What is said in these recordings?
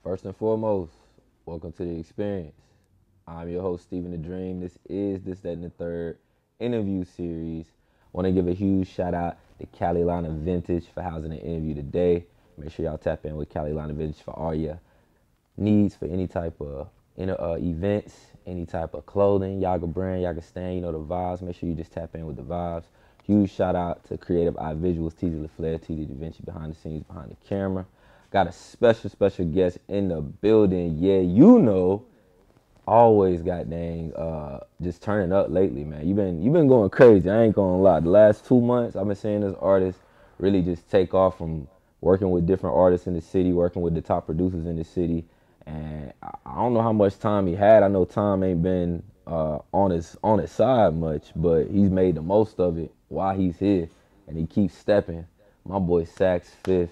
First and foremost, welcome to the experience. I'm your host, Stephen the Dream. This is This, That, and the Third interview series. Want to give a huge shout out to Carolina Vintage for housing the interview today. Make sure y'all tap in with Carolina Vintage for all your needs for any type of events, any type of clothing. Y'all can brand, y'all can stand, the vibes. Make sure you just tap in with the vibes. Huge shout out to Creative Eye Visuals, TD LaFleur, TD Da Vinci behind the scenes, behind the camera. Got a special guest in the building. Yeah, always got dang just turning up lately, man. You been going crazy. I ain't gonna lie. The last 2 months I've been seeing this artist really just take off from working with different artists in the city, working with the top producers in the city. And I don't know how much time he had. I know time ain't been on his side much, but he's made the most of it while he's here, and he keeps stepping. My boy Saks5thh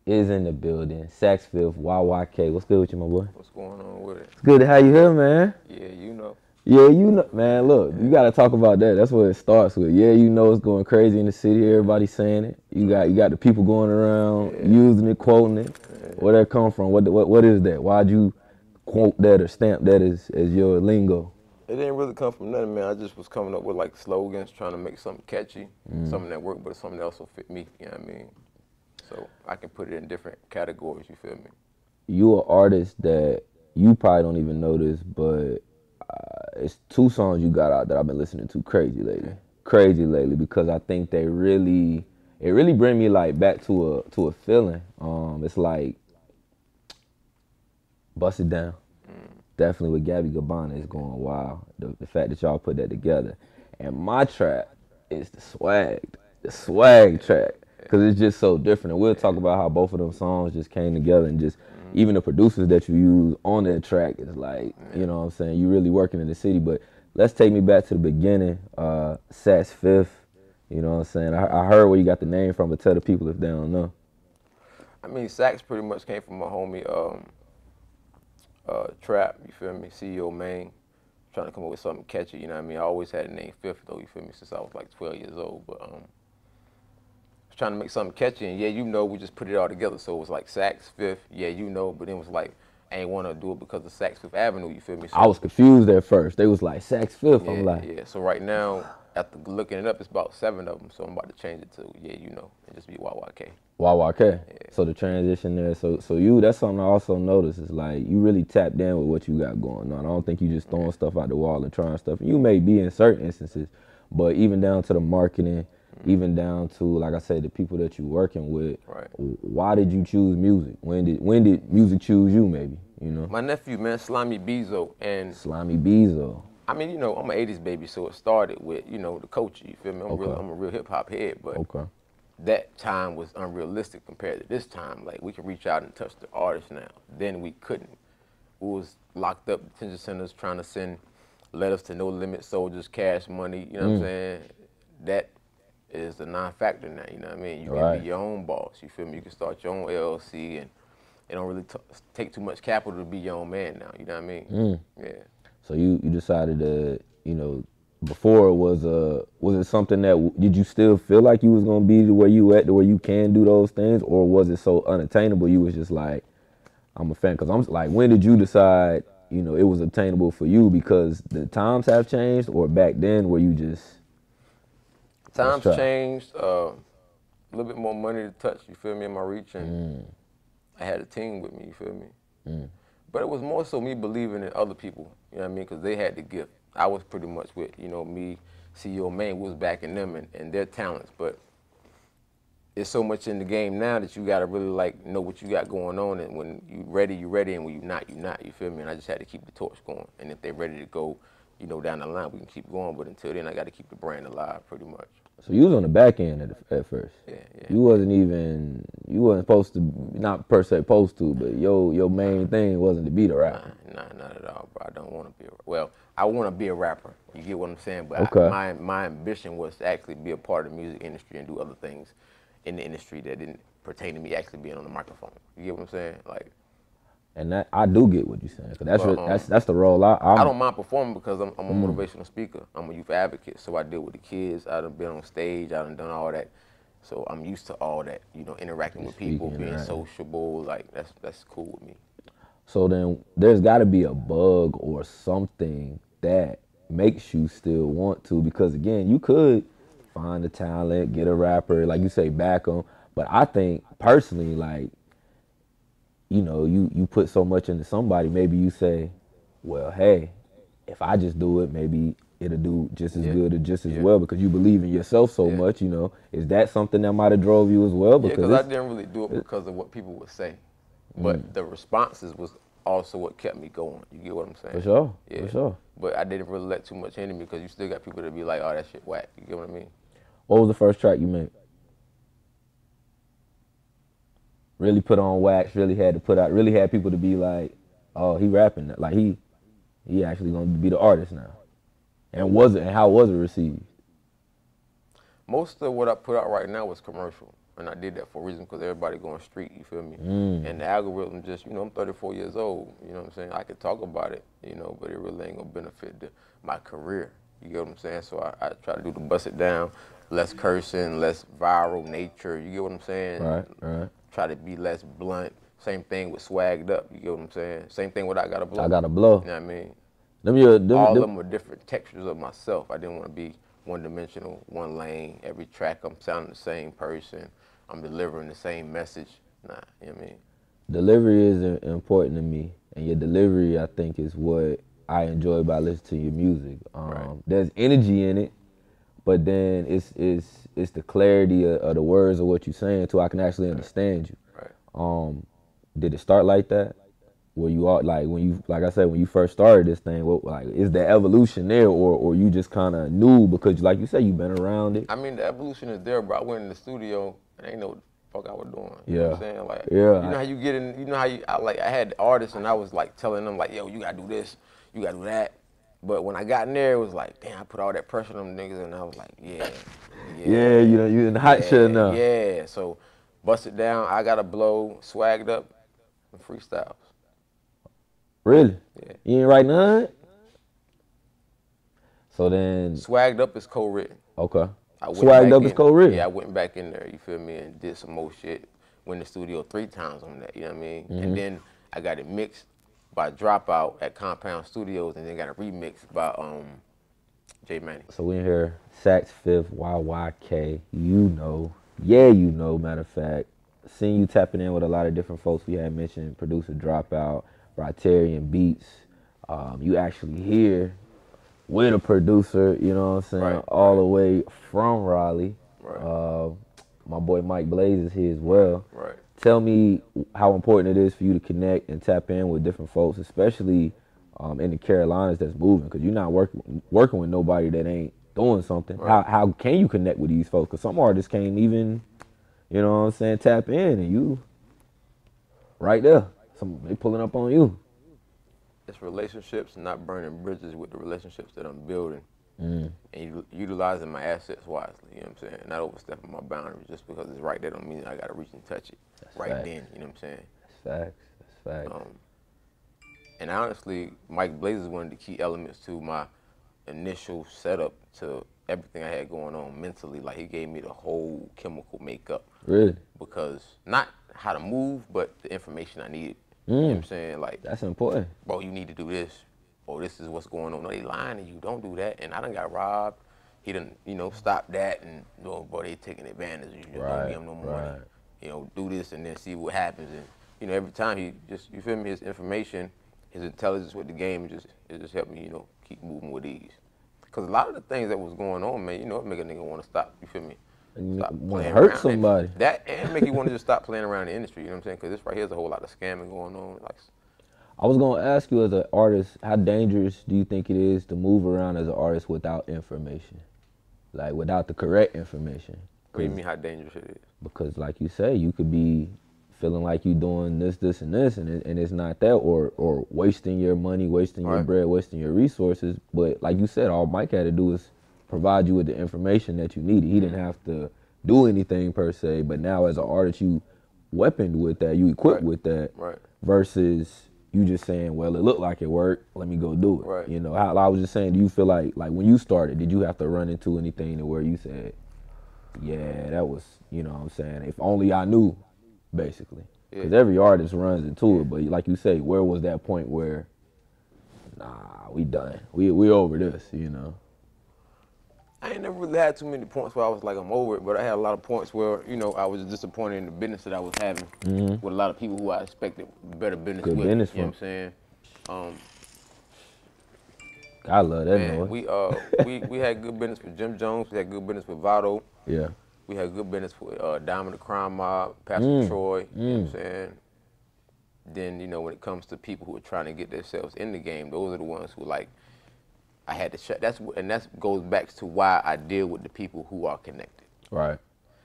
is in the building. Saks5thh.YYK. What's good with you, my boy? What's going on with it? It's good to have you here, man. Yeah, you know. Yeah, man, look, you got to talk about that. That's what it starts with. Yeah, it's going crazy in the city. Everybody's saying it. You got the people going around using it, quoting it. Where that come from? What is that? Why'd you quote that or stamp that as your lingo? It didn't really come from nothing, man. I just was coming up with like slogans, trying to make something catchy, something that worked, but something that also fit me, you know what I mean? So I can put it in different categories, you feel me? You an artist that you probably don't even know this, but it's two songs you got out that I've been listening to crazy lately because I think it really bring me like back to a feeling. It's like Bust It Down. Definitely with Gabby Gabbana is going wild. The fact that y'all put that together, and my track is the swag track, because it's just so different. And we'll talk about how both of them songs just came together, and just even the producers that you use on that track is like, you know what I'm saying, you really working in the city. But let's take me back to the beginning. Saks5thh, you know what I'm saying. I heard where you got the name from, but tell the people if they don't know. I mean, Saks pretty much came from my homie Trap, you feel me? CEO Main, trying to come up with something catchy, you know what I mean? I always had the name Fifth though, you feel me, since I was like 12 years old, but was trying to make something catchy, and we just put it all together, so it was like Saks5thh, but then it was like, I ain't want to do it because of Saks5th Avenue, you feel me? So, I was confused at first. They was like Saks5thh. I'm like, yeah. So right now, after looking it up, it's about 7 of them, so I'm about to change it to and just be YYK. YYK. Yeah. So the transition there. So you, that's something I also noticed is like you really tapped in with what you got going on. I don't think you just throwing stuff out the wall and trying stuff. You may be in certain instances, but even down to the marketing, even down to, like I said, the people that you're working with. Right. Why did you choose music? When did music choose you? Maybe My nephew, man, Slimy Bezo, and Slimy Bezo. I mean, I'm an '80s baby, so it started with the Culture. You feel me? I'm a real hip hop head, but that time was unrealistic compared to this time. Like, we can reach out and touch the artist now. Then we couldn't. We was locked up detention centers trying to send letters to No Limit soldiers, cash money. You know what I'm saying? That is a non-factor now. You know what I mean? You can be your own boss. You feel me? You can start your own LLC, and it don't really take too much capital to be your own man now. You know what I mean? Yeah. So you decided to, before was it something that, did you still feel like you was gonna be to where you at, to where you can do those things, or was it so unattainable you was just like, I'm a fan? Because I'm like, when did you decide, it was attainable for you because the times have changed, or back then were you just times changed, a little bit more money to touch, you feel me, in my reach, and I had a team with me, you feel me? But it was more so me believing in other people, you know what I mean, because they had the gift. I was pretty much with, me, CEO Man, was backing them and their talents, but there's so much in the game now that you got to really, like, know what you got going on, and when you ready, and when you're not, you feel me? And I just had to keep the torch going, and if they're ready to go, down the line, we can keep going, but until then, I got to keep the brand alive, pretty much. So you was on the back end at first. Yeah. You wasn't supposed to, not per se supposed to, but your main thing wasn't to be the rapper. Nah, not at all, bro. I don't want to be well, I want to be a rapper. You get what I'm saying? But my ambition was to actually be a part of the music industry and do other things in the industry that didn't pertain to me actually being on the microphone. You get what I'm saying? Like, and that I do get what you're saying. Cause that's the role I don't mind performing because I'm a motivational speaker. I'm a youth advocate, so I deal with the kids. I done been on stage. I done all that. So I'm used to all that, interacting with people, being sociable. Like, that's cool with me. So then there's got to be a bug or something that makes you still want to, because again, you could find the talent, get a rapper, like you say, back them. But I think personally, like, you know, you put so much into somebody, maybe you say, well, hey, if I just do it, maybe it'll do just as good or just as well, because you believe in yourself so much, you know. Is that something that might have drove you as well? Yeah, because I didn't really do it because of what people would say. But the responses was also what kept me going. You get what I'm saying? For sure. Yeah. For sure. But I didn't really let too much into me, because you still got people that be like, oh, that shit whack. You get what I mean? What was the first track you made? Really put on wax, really had to put out, really had people to be like, oh, he rapping, like he actually gonna be the artist now. And how was it received? Most of what I put out right now was commercial, and I did that for a reason, because everybody going street, you feel me? And the algorithm just, you know, I'm 34 years old, you know what I'm saying? I could talk about it, you know, but it really ain't gonna benefit my career, you get what I'm saying? So I try to do the bust it down, less cursing, less viral nature, you get what I'm saying? Right. Try to be less blunt. Same thing with Swagged Up, you get what I'm saying? Same thing with I Gotta Blow. I Gotta Blow. You know what I mean? All of them are different textures of myself. I didn't want to be one-dimensional, one lane. Every track I'm sounding the same person. I'm delivering the same message. Nah, you know what I mean? Delivery is important to me, and your delivery, I think, is what I enjoy about listening to your music. There's energy in it, but then it's the clarity of the words of what you're saying, so I can actually understand you. Right. Did it start like that? Where you are, like, when you, like I said, when you first started this thing, what, like, is the evolution there, or you just kind of knew because, like you said, you've been around it? I mean, the evolution is there, bro. I went in the studio and I ain't know what the fuck I was doing. You know what I'm saying? Like, you know how you get in, you know how I had artists and I was like telling them like, yo, you gotta do this, you gotta do that. But when I got in there, it was like, damn, I put all that pressure on them niggas, and I was like, yeah, you know, you in the hot shit now. Yeah, so Bust It Down, I Gotta Blow, Swagged Up, and freestyles. Really? Yeah. You ain't write none? So then... Swagged Up is co-written. Okay. Swagged Up is co-written? Yeah, I went back in there, you feel me, and did some more shit. Went in the studio 3 times on that, you know what I mean? And then I got it mixed by Dropout at Compound Studios, and then got a remix by J Manny. So we in here, Saks5thh.YYK, you know, matter of fact. Seen you tapping in with a lot of different folks. We had mentioned producer Dropout, Rotarian Beats. You actually here with a producer, you know what I'm saying, all the way from Raleigh. Right. My boy Mike Blaze is here as well. Right. Tell me how important it is for you to connect and tap in with different folks, especially in the Carolinas that's moving, because you're not working with nobody that ain't doing something. Right. How can you connect with these folks? Because some artists can't even, you know what I'm saying, tap in, and you right there. They pulling up on you. It's relationships, not burning bridges with the relationships that I'm building, and utilizing my assets wisely. You know what I'm saying? Not overstepping my boundaries just because it's right there don't mean I gotta reach and touch it then. You know what I'm saying? That's facts. And honestly, Mike Blaze is one of the key elements to my initial setup to everything I had going on mentally. Like, he gave me the whole chemical makeup. Really? Because not how to move, but the information I needed. You know what I'm saying? Like, that's important. Bro, you need to do this. Oh, this is what's going on. No, they lying to you. Don't do that. And I done got robbed. He done, you know, stop that, and, you know, bro, they taking advantage of you. Just don't give them no money. You know, do this and then see what happens. And, you know, every time he just, you feel me, his information, his intelligence with the game, it just helped me, you know, keep moving with ease. Because a lot of the things that was going on, man, you know, it make a nigga want to stop, you feel me? Stop playing hurt somebody. That and make you want to just stop playing around the industry, you know what I'm saying? Because this right here is a whole lot of scamming going on. Like, I was going to ask you, as an artist, how dangerous do you think it is to move around as an artist without information? Like, without the correct information? What do you mean how dangerous it is? Because, like you say, you could be feeling like you're doing this, and this, and it's not that, or wasting your money, wasting your bread, wasting your resources. But like you said, all Mike had to do was provide you with the information that you needed. He didn't have to do anything per se, but now as an artist, you weaponed with that, you equipped with that, versus you just saying, well, it looked like it worked, let me go do it. You know, how I was just saying, do you feel like when you started, did you have to run into anything to where you said, yeah, that was, you know what I'm saying, if only I knew, basically? Because every artist runs into it, but like you say, where was that point where, nah, we done, we over this, you know? I ain't never really had too many points where I was like, I'm over it, but I had a lot of points where, you know, I was disappointed in the business that I was having with a lot of people who I expected better business Good with. business You know what I'm saying? I love that Man, noise. we had good business with Jim Jones. We had good business with Vado. Yeah. We had good business with Diamond the Crime Mob, Pastor Troy. You know what I'm saying? Then, you know, when it comes to people who are trying to get themselves in the game, those are the ones who like, I had to shut. That goes back to why I deal with the people who are connected. Right.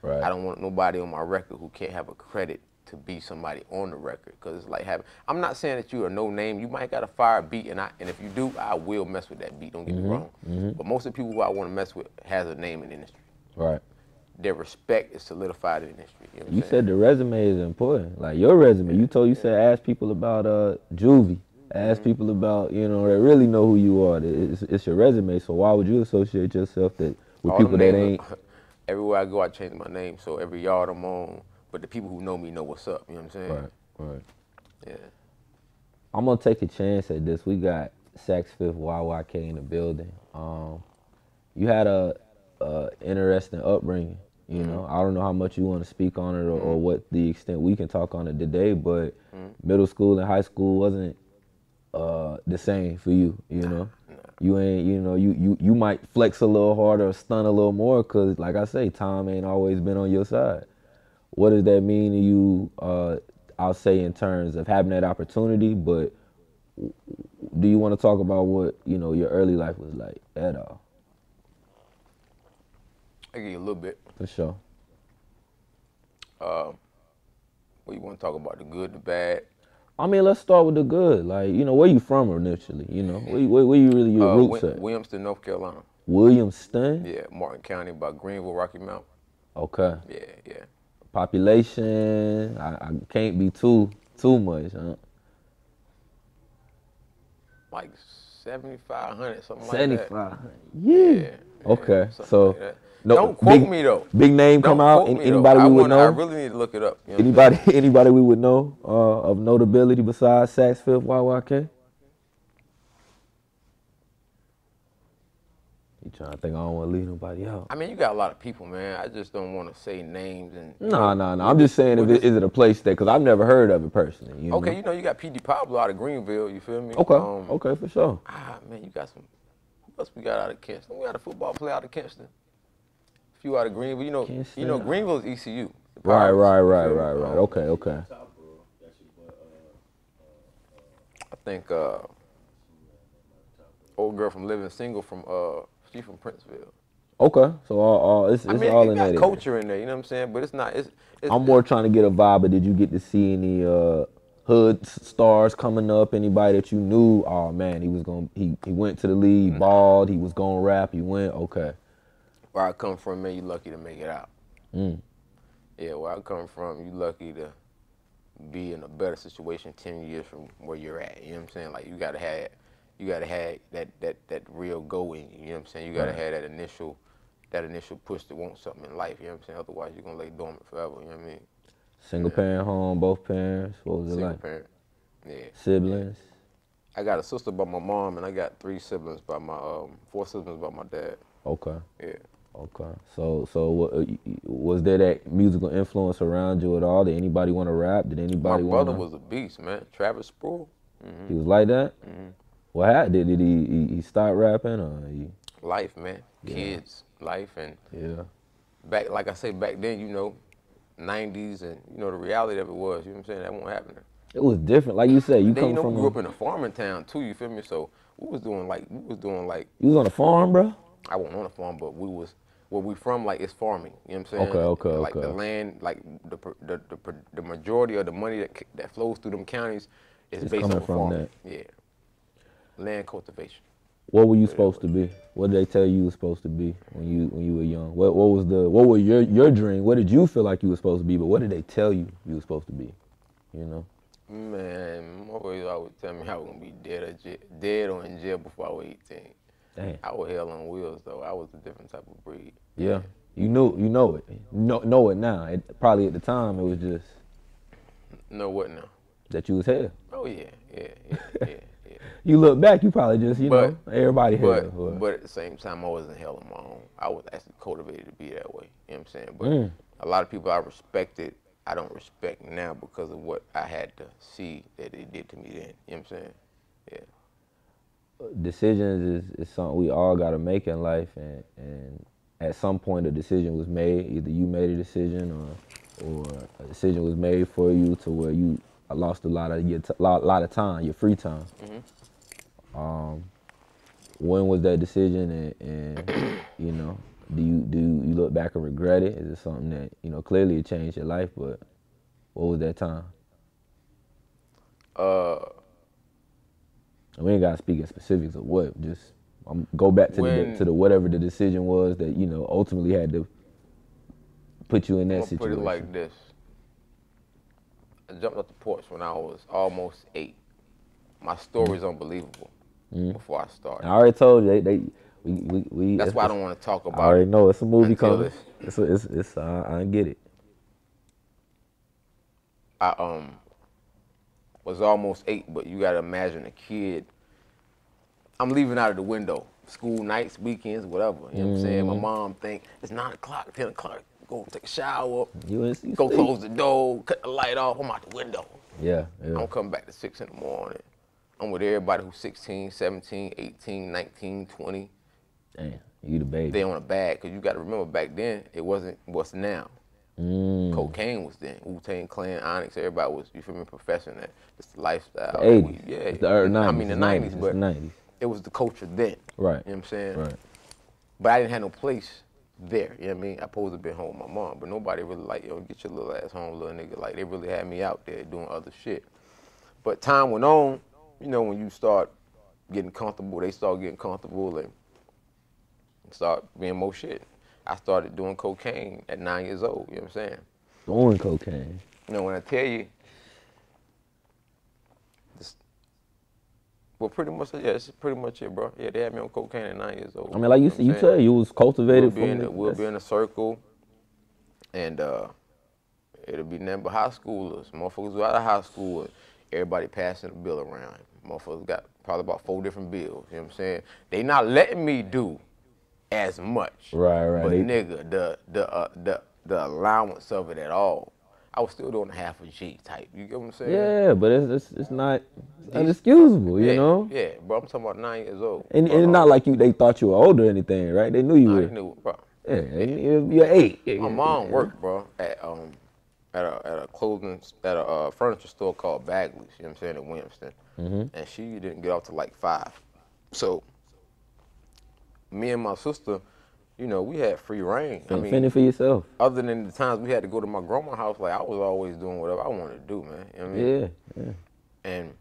I don't want nobody on my record who can't have a credit to be somebody on the record, because it's like I'm not saying that you are no name. You might got a fire beat, and if you do, I will mess with that beat. Don't get me wrong. But most of the people who I want to mess with has a name in the industry. Right. Their respect is solidified in the industry. You know what You I'm said the resume is important. Like your resume, you said ask people about Juvie. Ask people about, you know, that really know who you are. It's your resume, so why would you associate yourself with people that ain't? Everywhere I go, I change my name, so every yard I'm on, but the people who know me know what's up. You know what I'm saying? Right. Yeah. I'm gonna take a chance at this. We got Saks5thh.YYK in the building. You had a interesting upbringing. You know, I don't know how much you want to speak on it or what the extent we can talk on it today, but middle school and high school wasn't the same for you. You know, you ain't. You know, you might flex a little harder or stun a little more because, like I say, time ain't always been on your side. What does that mean to you? I'll say in terms of having that opportunity, but do you want to talk about what, you know, your early life was like at all? I give you a little bit. For sure. What you want to talk about, the good, the bad? I mean, let's start with the good. Like, you know, where you from initially? You know, where you really your roots at? Williamston, North Carolina. Williamston? Yeah, Martin County, by Greenville, Rocky Mount. Okay. Yeah. Population, I can't be too much, huh? Like 7,500, something like that. 7,500. Yeah. Okay. So like that. No, don't quote me though. Big name come out. Anybody we would know? I really need to look it up. You know anybody we would know of notability besides Saks5thh.YYK? You trying to think? I don't want to leave nobody out. I mean, you got a lot of people, man. I just don't want to say names and. No. I'm just saying, is it a place that? Because I've never heard of it personally. You okay, know? you know, you got PD Pablo out of Greenville. You feel me? Okay. Okay, for sure. Man, you got some. Who else we got out of Kinston? We got a football player out of Kinston. A few out of Greenville. You know, Greenville is ECU. Right. Okay. I think old girl from Living Single she from Princeville. Okay, so it's all in that. Got culture in there, you know what I'm saying? But it's not. I'm more trying to get a vibe. But did you get to see any hood stars coming up? Anybody that you knew? Oh man, he went to the league, balled. He was gonna rap. He went. Okay. Where I come from, man, you lucky to make it out. Yeah, where I come from, you lucky to be in a better situation 10 years from where you're at. You know what I'm saying? Like you gotta have that real go in you. You know what I'm saying? You gotta have that initial push to want something in life. You know what I'm saying? Otherwise, you're gonna lay dormant forever. You know what I mean? Single parent home, both parents. What was it like? Single parent. Yeah. Siblings. I got a sister by my mom, and I got 4 siblings by my dad. Okay. Yeah. Okay. So was there that musical influence around you at all? Did anybody want to rap? Did anybody want? My brother was a beast, man. Travis Sproul. He was like that. What happened? Did he stop rapping or he? Life, man. Kids, life, and back, like I say, back then, you know, 90s, and you know the reality of it was, you know what I'm saying, that won't happen. It was different, like you said. You come from. We grew up in a farming town too. You feel me? So we was doing like. You was on a farm, bro? I wasn't on a farm, but we was. Where we from, like, it's farming. You know what I'm saying? Okay. Like the land, like the majority of the money that flows through them counties is based on farming. Yeah. Land cultivation. What were you supposed to be? What did they tell you were supposed to be when you were young? What was your dream? What did you feel like you were supposed to be? But what did they tell you were supposed to be? You know? Man, my boys always tell me I was gonna be dead or in jail before I was 18. Damn. I was hell on wheels though. I was a different type of breed. Yeah. You know it. Know it now. Probably at the time it was just. No, what now? That you was hell. Oh yeah. You look back, you probably just, you know, everybody hell. But at the same time, I wasn't hell on my own. I was actually cultivated to be that way. You know what I'm saying? But a lot of people I respected, I don't respect now because of what I had to see that they did to me then. You know what I'm saying? Yeah. Decisions is something we all got to make in life, and at some point a decision was made. Either you made a decision or a decision was made for you to where you lost a lot of your lot of time, your free time. When was that decision, and you know, do you look back and regret it? Is it something that, you know, clearly it changed your life, but what was that time? We ain't gotta speak in specifics of what. Just go back to the whatever the decision was that, you know, ultimately had to put you in that situation. Put it like this: I jumped off the porch when I was almost 8. My story's unbelievable. Before I started, I already told you we. That's why I don't want to talk about it. I already know it's a movie coming. It's I get it. I was almost 8, but you gotta imagine a kid. I'm leaving out of the window. School nights, weekends, whatever. You know what I'm saying? My mom think it's 9 o'clock, 10 o'clock. Go take a shower. Go close the door, cut the light off. I'm out the window. Yeah. I'm coming back to 6 in the morning. I'm with everybody who's 16, 17, 18, 19, 20. Damn, you the baby. They on a bag, because you got to remember back then, it wasn't what's now. Cocaine was then. Wu-Tang Clan, Onyx, everybody was, you feel me, professing that. It's the lifestyle. The 80s. Yeah. It's the early 90s. I mean, the 90s, but the 90s. It was the culture then. Right. You know what I'm saying? Right. But I didn't have no place there. You know what I mean? I supposed to have been home with my mom, but nobody really like, yo, get your little ass home, little nigga. Like, they really had me out there doing other shit. But time went on. You know, when you start getting comfortable, they start getting comfortable and start being more shit. I started doing cocaine at 9 years old, you know what I'm saying? Doing cocaine? You know, when I tell you, well, pretty much, yeah, it's pretty much it, bro. Yeah, they had me on cocaine at 9 years old. I mean, like you said, you was cultivated We'll be in a circle, and it'll be nothing but high schoolers. Motherfuckers who out of high school, everybody passing the bill around. Motherfuckers got probably about 4 different bills. You know what I'm saying? They not letting me do as much. Right. But nigga, the allowance of it at all, I was still doing half a G type. You get what I'm saying? Yeah, but it's not inexcusable, you know? Yeah, bro. I'm talking about 9 years old. And it's not like they thought you were older or anything, right? They knew you were. They knew, bro. Yeah, you're 8. My mom worked, bro, at a furniture store called Bagley's, you know what I'm saying, in Williamston. And she didn't get off till like 5. So me and my sister, you know, we had free reign. Fending for yourself. Other than the times we had to go to my grandma's house, like I was always doing whatever I wanted to do, man. You know what I mean? Yeah. And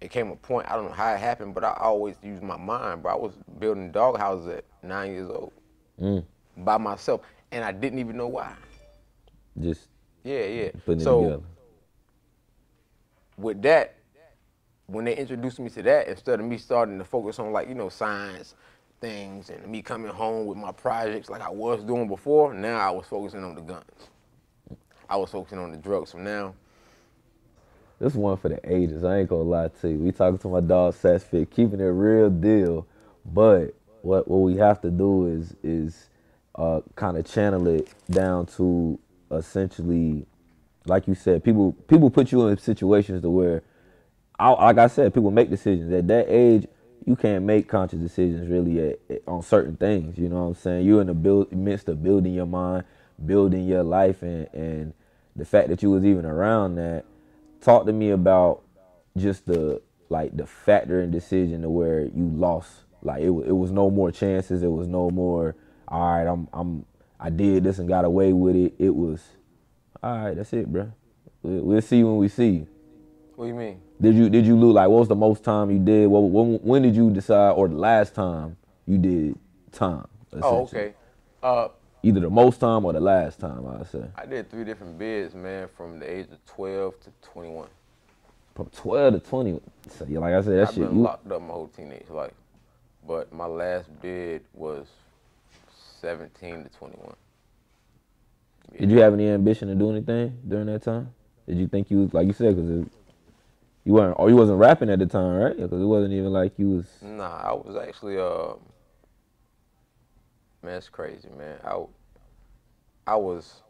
it came a point, I don't know how it happened, but I always used my mind, bro. I was building dog houses at 9 years old by myself, and I didn't even know why. Just yeah. Putting it together. With that, when they introduced me to that, instead of me starting to focus on, like, you know, science things and me coming home with my projects like I was doing before, now I was focusing on the guns. I was focusing on the drugs. So now, this one for the ages. I ain't gonna lie to you. We talking to my dog Saks5thh, keeping it real deal. But what we have to do is kind of channel it down to essentially, like you said, people put you in situations to where, like I said, people make decisions. At that age, you can't make conscious decisions really on certain things. You know what I'm saying? You're in the midst of building your mind, building your life, and the fact that you was even around that. Talk to me about just the factor in decision to where you lost. Like it was no more chances. It was no more. All right, I did this and got away with it. It was, all right, that's it, bro. We'll see when we see you. What do you mean? Did you lose? Like, what was the most time you did? When did you decide, or the last time you did time? Oh, okay. Either the most time or the last time, I'd say. I did 3 different bids, man, from the age of 12 to 21. From 12 to 20. So, yeah, like I said, I've been locked up my whole teenage life. But my last bid was 17 to 21. Yeah. Did you have any ambition to do anything during that time? Did you think you was, like you said, because you wasn't rapping at the time, right? Because it wasn't even like you was. Nah, I was actually, man, it's crazy, man. I was,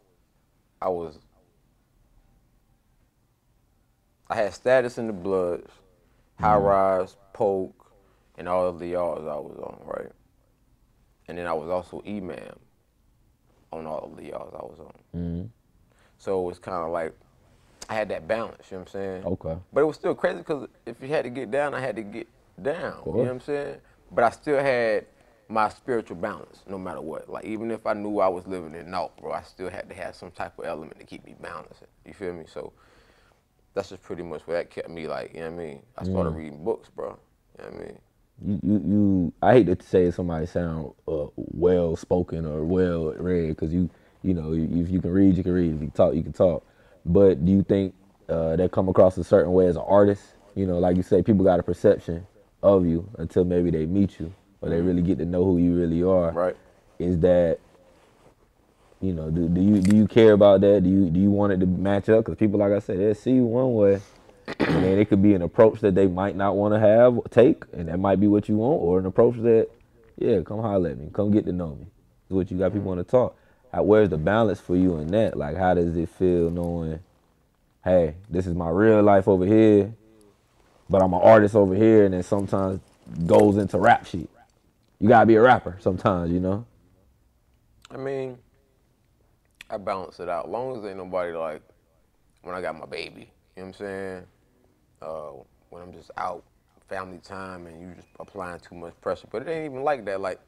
I was, I had status in the Bloods, High Rise, Polk, and all of the yards I was on, right? And then I was also imam on all of the yards I was on. Mm-hmm. So it was kind of like I had that balance, you know what I'm saying? Okay. But it was still crazy because if you had to get down, I had to get down, you know what I'm saying? But I still had my spiritual balance no matter what. Like even if I knew I was living in naught, bro, I still had to have some type of element to keep me balanced, you feel me? So that's just pretty much where that kept me, like, you know what I mean? I started reading books, bro, you know what I mean? I hate to say somebody sound well spoken or well read, because you know, if you can read, you can read. If you can talk, you can talk. But do you think that come across a certain way as an artist? You know, like you say, people got a perception of you until maybe they meet you or they really get to know who you really are. Right. Is that, you know, do you care about that? Do you want it to match up? Because people, like I said, they see you one way, and then it could be an approach that they might not want to take, and that might be what you want, or an approach that, yeah, come holler at me, come get to know me. Is what you got people want to talk. Where's the balance for you in that? Like, how does it feel knowing, hey, this is my real life over here, but I'm an artist over here, and then sometimes goes into rap shit. You gotta be a rapper sometimes, you know? I mean, I balance it out. As long as ain't nobody like, when I got my baby, you know what I'm saying? When I'm just out, family time, and you just applying too much pressure. But it ain't even like that. Like,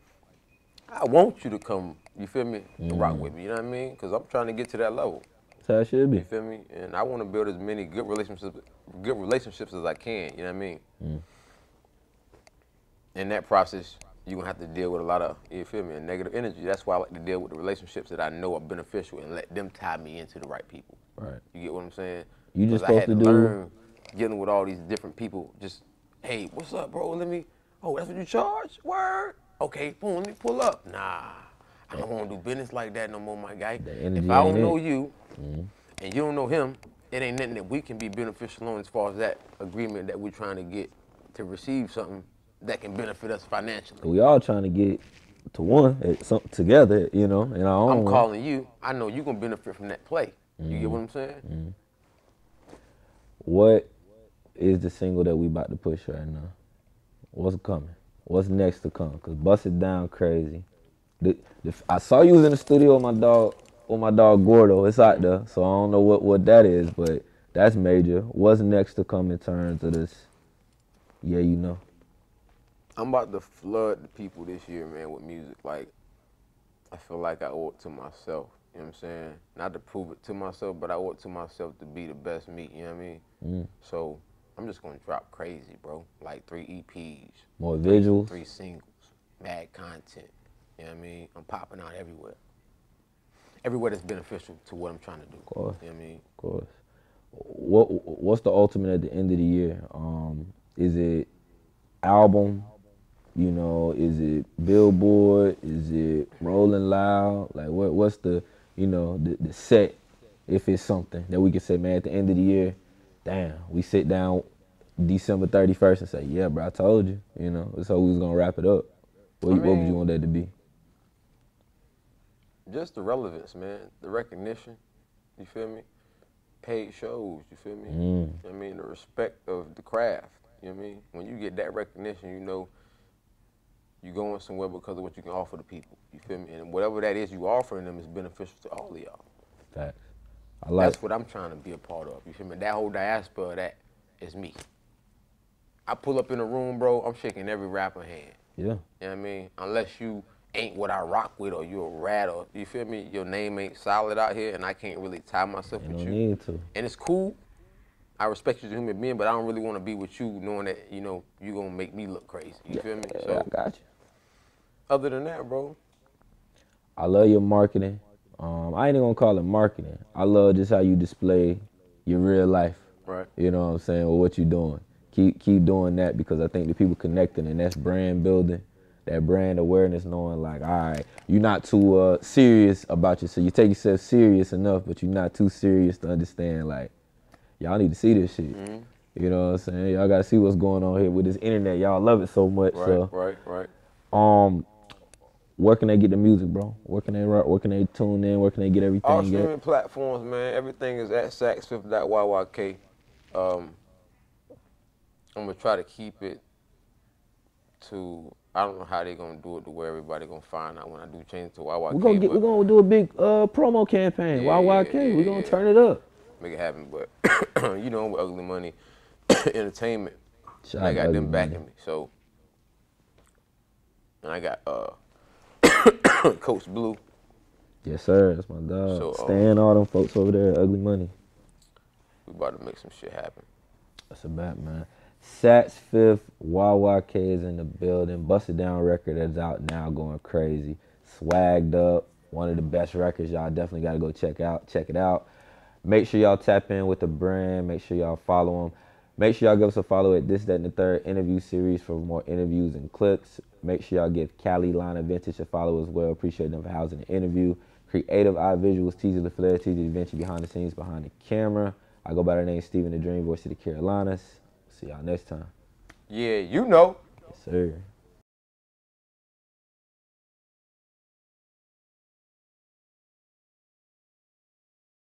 I want you to come, you feel me, to rock with me, you know what I mean? Because I'm trying to get to that level. That's how it should be. You feel me? And I want to build as many good relationships as I can, you know what I mean? In that process, you're going to have to deal with a lot of, you feel me, negative energy. That's why I like to deal with the relationships that I know are beneficial and let them tie me into the right people. Right. You get what I'm saying? You just I had supposed to to learn dealing with all these different people. Just, hey, what's up, bro? Oh, that's what you charge? Word? Okay, boom, let me pull up. Nah, I don't want to do business like that no more, my guy. If I don't know you and you don't know him, it ain't nothing that we can be beneficial on as far as that agreement that we're trying to get to receive something that can benefit us financially. We all trying to get to one, something together, you know, in our own I'm way. calling you. I know you're going to benefit from that play. You get what I'm saying? What is the single that we about to push right now? What's coming? What's next to come? Cause Bust It Down crazy. I saw you was in the studio with my dog Gordo. It's out there, so I don't know what that is, but that's major. What's next to come in terms of this? Yeah, you know. I'm about to flood the people this year, man, with music. Like, I feel like I owe it to myself. You know what I'm saying? Not to prove it to myself, but I owe it to myself to be the best me. You know what I mean? So I'm just gonna drop crazy, bro. Like 3 EPs. More visuals. 3 singles. Mad content. You know what I mean? I'm popping out everywhere. Everywhere that's beneficial to what I'm trying to do. Of course. You know what I mean? Of course. What's the ultimate at the end of the year? Is it album? You know, is it Billboard? Is it Rolling Loud? Like, what's the, you know, the set, if it's something that we can say, man, at the end of the year, damn, we sit down December 31st and say, yeah, bro, I told you, you know, so we was going to wrap it up. What would you want that to be? Just the relevance, man, the recognition, you feel me? Paid shows, you feel me? You know what I mean? The respect of the craft, you know what I mean? When you get that recognition, you know you're going somewhere because of what you can offer the people, you feel me? And whatever that is you offering them is beneficial to all of y'all. Facts. That's what I'm trying to be a part of, you feel me? That whole diaspora, that is me. I pull up in a room, bro, I'm shaking every rapper hand. Yeah. You know what I mean? Unless you ain't what I rock with or you a rat or, you feel me? Your name ain't solid out here and I can't really tie myself with you. No need to. And it's cool. I respect you as a human being, but I don't really want to be with you knowing that, you know, you're going to make me look crazy. You feel me? So, I got you. Other than that, bro. I love your marketing. I ain't even gonna call it marketing. I love just how you display your real life. Right. You know what I'm saying? Or what you're doing. Keep doing that, because I think the people connecting, and that's brand building, that brand awareness, knowing like, all right, you're not too serious about yourself. You take yourself serious enough, but you're not too serious to understand like y'all need to see this shit. You know what I'm saying? Y'all gotta see what's going on here with this internet. Y'all love it so much. Right. Where can they get the music, bro? Where can they tune in? Where can they get everything? All streaming platforms, man. Everything is at Saks5thh.YYK. I'm gonna try to keep it to. I don't know how they're gonna do it to where everybody gonna find out when I do change it to YYK. We're gonna do a big promo campaign. YYK. We're gonna turn it up. Make it happen, but you know, with Ugly Money Entertainment, I got them backing me. So, and I got Coach Blue. Yes, sir. That's my dog. So, Stan, all them folks over there at Ugly Money. We about to make some shit happen. That's a bet, man. Saks5thh.YYK is in the building. Busted Down record that's out now, going crazy. Swagged up. One of the best records. Y'all definitely got to go check it out. Make sure y'all tap in with the brand. Make sure y'all follow them. Make sure y'all give us a follow at This, That, and the Third interview series for more interviews and clips. Make sure y'all give Cali Line of Vintage a follow as well. Appreciate them for housing the interview. Creative Eye Visuals, TZ the Flair, TZ the Vintage behind the scenes, behind the camera. I go by the name Steven the Dream, voice of the Carolinas. See y'all next time. Yeah, you know. Yes, sir.